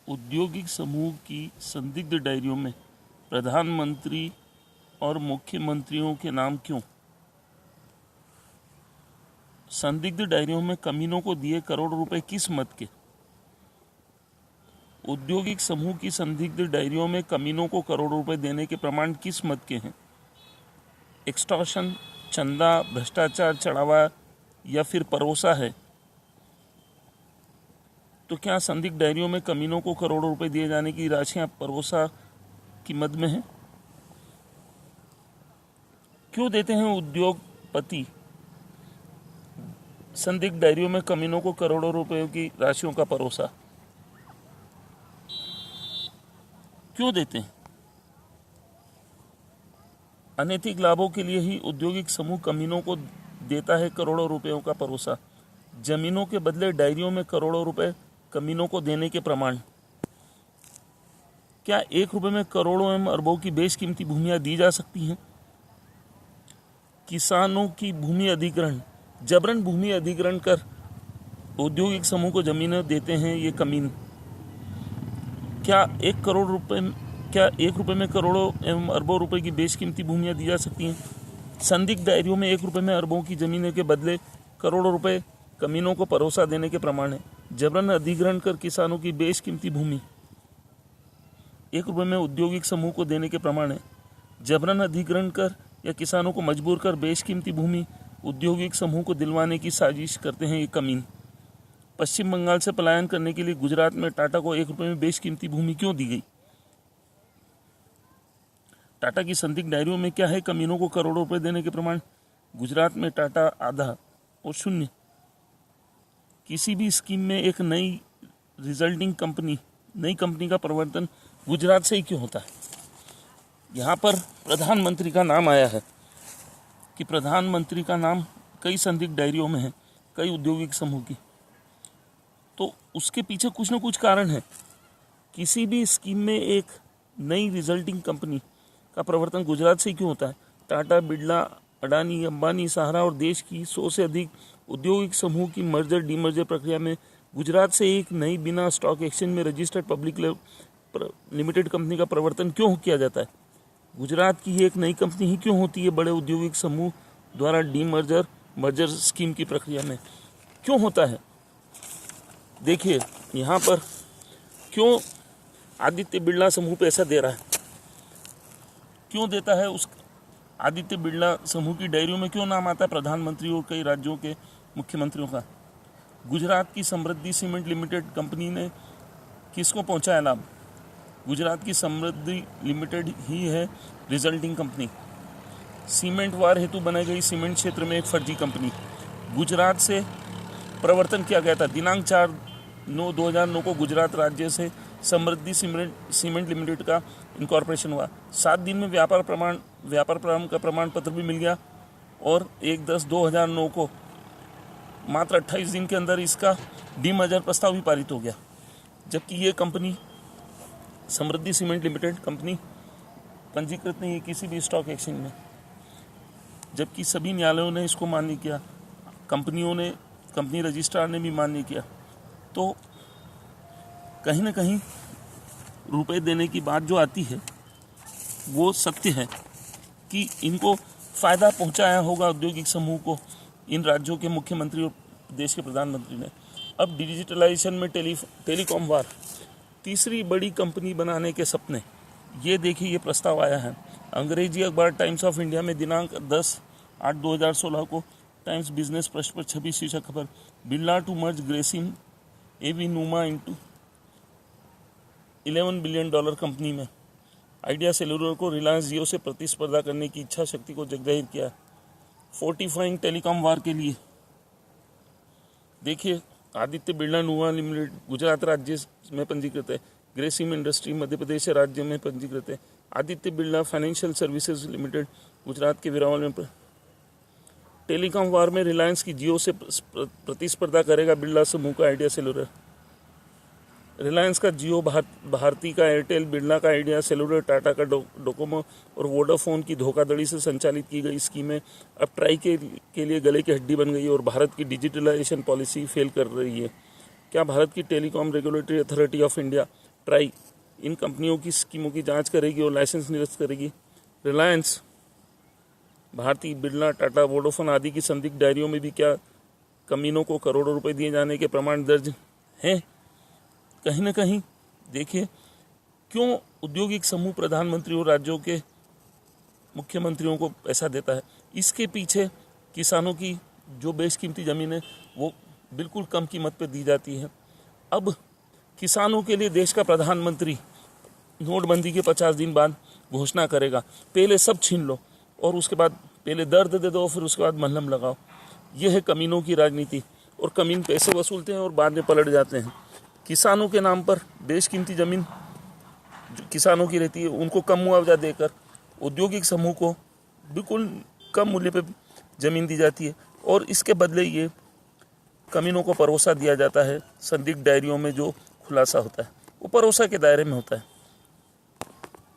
औद्योगिक समूह की संदिग्ध डायरियों में प्रधानमंत्री और मुख्यमंत्रियों के नाम क्यों? संदिग्ध डायरियों में कमीनों को दिए करोड़ों रुपए किस मद के? औद्योगिक समूह की संदिग्ध डायरियों में कमीनों को करोड़ों रुपए देने के प्रमाण किस मद के हैं? एक्सटॉर्शन, चंदा, भ्रष्टाचार, चढ़ावा या फिर परोसा है? तो क्या संदिग्ध डायरियों में कमीनों को करोड़ों रुपए दिए जाने की राशियां परोसा की मद में है? क्यों देते हैं उद्योगपति संदिग्ध डायरियों में कमीनों को करोड़ों रुपयों की राशियों का परोसा? क्यों देते हैं? अनैतिक लाभों के लिए ही औद्योगिक समूह कमीनों को देता है करोड़ों रुपयों का परोसा। जमीनों के बदले डायरियों में करोड़ों रुपए कमीनों को देने के प्रमाण। क्या 1 रुपए में करोड़ों एवं अरबों की बेशकीमती भूमियां दी जा सकती हैं? किसानों की भूमि अधिग्रहण, जबरन भूमि अधिग्रहण कर औद्योगिक समूह को जमीनें देते हैं ये कमीन। क्या 1 रुपए में करोड़ों एवं अरबों रुपए की बेशकीमती भूमियां दी जा सकती हैं? संदिग्ध डायरियों में 1 रुपए में अरबों की जमीनों के बदले करोड़ों रुपए कमीनों को परोसा देने के प्रमाण है। जबरन अधिग्रहण कर किसानों की बेशकीमती भूमि 1 रुपए में औद्योगिक समूह को देने के प्रमाण है। जबरन अधिग्रहण कर या किसानों को मजबूर कर बेशकीमती भूमि औद्योगिक समूह को दिलवाने की साजिश करते हैं ये कमीन। पश्चिम बंगाल से पलायन करने के लिए गुजरात में टाटा को 1 रुपए में बेशकीमती भूमि क्यों दी गई? टाटा की संदिग्ध डायरियों में क्या है कमीनों को करोड़ों रुपए देने के प्रमाण? गुजरात में टाटा आधा और शून्य। किसी भी स्कीम में एक नई कंपनी का प्रवर्तन गुजरात से ही क्यों होता है? यहाँ पर प्रधानमंत्री का नाम आया है कि प्रधानमंत्री का नाम कई संदिग्ध डायरियों में है, कई औद्योगिक समूह की, तो उसके पीछे कुछ न कुछ कारण है। किसी भी स्कीम में एक नई रिजल्टिंग कंपनी का प्रवर्तन गुजरात से ही क्यों होता है? टाटा, बिरला, अडानी, अंबानी, सहारा और देश की 100 से अधिक औद्योगिक समूह की मर्जर डीमर्जर प्रक्रिया में गुजरात से एक नई बिना स्टॉक एक्सचेंज में रजिस्टर्ड पब्लिक लिमिटेड कंपनी का प्रवर्तन क्यों किया जाता है? गुजरात की एक नई कंपनी ही क्यों होती है बड़े औद्योगिक समूह द्वारा मर्जर स्कीम की प्रक्रिया में क्यों होता है? देखिए यहाँ पर क्यों आदित्य बिरला समूह पैसा दे रहा है, क्यों देता है? उस आदित्य बिरला समूह की डायरियों में क्यों नाम आता है प्रधानमंत्री और कई राज्यों के मुख्यमंत्रियों का? गुजरात की समृद्धि सीमेंट लिमिटेड कंपनी ने किसको पहुंचाया लाभ? गुजरात की समृद्धि लिमिटेड ही है रिजल्टिंग कंपनी। सीमेंट वार हेतु बनाई गई सीमेंट क्षेत्र में एक फर्जी कंपनी। गुजरात से प्रवर्तन किया गया था। दिनांक 4/9/2009 को गुजरात राज्य से समृद्धि सीमेंट लिमिटेड का इनकॉर्पोरेशन हुआ। 7 दिन में व्यापार प्रारंभ का प्रमाण पत्र भी मिल गया और 1/10/2009 को मात्र 28 दिन के अंदर इसका डीमर्जर प्रस्ताव भी पारित हो गया। जबकि ये कंपनी समृद्धि सीमेंट लिमिटेड कंपनी पंजीकृत नहीं है किसी भी स्टॉक एक्सचेंज में, जबकि सभी न्यायालयों ने इसको मान्य किया, कंपनी रजिस्ट्रार ने भी मान्य किया। तो कहीं ना कहीं रुपए देने की बात जो आती है वो सत्य है कि इनको फ़ायदा पहुंचाया होगा औद्योगिक समूह को इन राज्यों के मुख्यमंत्री और देश के प्रधानमंत्री ने। अब डिजिटलाइजेशन में टेलीकॉम वार, तीसरी बड़ी कंपनी बनाने के सपने, ये देखिए ये प्रस्ताव आया है। अंग्रेजी अखबार टाइम्स ऑफ इंडिया में दिनांक 10/8/2016 को टाइम्स बिजनेस पृष्ठ पर छपी शीर्षक खबर, बिरला टू मर्ज ग्रेसिम एवी नुमा इनटू $11 बिलियन कंपनी में। आइडिया सेलुलर को रिलायंस जियो से प्रतिस्पर्धा करने की इच्छा शक्ति को जगजाहिर किया। फोर्टिफाइंग टेलीकॉम वार के लिए देखिए आदित्य बिरला नुमा लिमिटेड गुजरात राज्य में पंजीकृत है। ग्रेसिम इंडस्ट्री मध्य प्रदेश राज्य में पंजीकृत है। Aditya Birla financial services limited Gujarat के वेरावल में। टेलीकॉम वार में रिलायंस की जियो से प्रतिस्पर्धा करेगा बिरला समूह का आइडिया सेलुलर। रिलायंस का जियो, भारती का एयरटेल, बिरला का आइडिया सेलुलर, टाटा का डोकोमो और वोडाफोन की धोखाधड़ी से संचालित की गई स्कीमें अब ट्राई के लिए गले की हड्डी बन गई और भारत की डिजिटलाइजेशन पॉलिसी फेल कर रही है। क्या भारत की telecom regulatory authority of India try in कंपनियों की स्कीमों की जांच करेगी और लाइसेंस निरस्त करेगी। रिलायंस, भारती, बिरला, टाटा, वोडाफोन आदि की संदिग्ध डायरियों में भी क्या कमीनों को करोड़ों रुपए दिए जाने के प्रमाण दर्ज हैं? कहीं ना कहीं देखिए, क्यों औद्योगिक समूह प्रधानमंत्री और राज्यों के मुख्यमंत्रियों को पैसा देता है? इसके पीछे किसानों की जो बेशकीमती ज़मीन है वो बिल्कुल कम कीमत पे दी जाती है। अब किसानों के लिए देश का प्रधानमंत्री नोटबंदी के 50 दिन बाद घोषणा करेगा, पहले सब छीन लो और उसके बाद पहले दर्द दे दो, फिर उसके बाद मलहम लगाओ। यह है कमीनों की राजनीति। और कमीन पैसे वसूलते हैं और बाद में पलट जाते हैं। किसानों के नाम पर बेशकीमती ज़मीन जो किसानों की रहती है उनको कम मुआवजा देकर औद्योगिक समूह को बिल्कुल कम मूल्य पे ज़मीन दी जाती है और इसके बदले ये कमीनों को परोसा दिया जाता है। संदिग्ध डायरियों में जो खुलासा होता है वो परोसा के दायरे में होता है।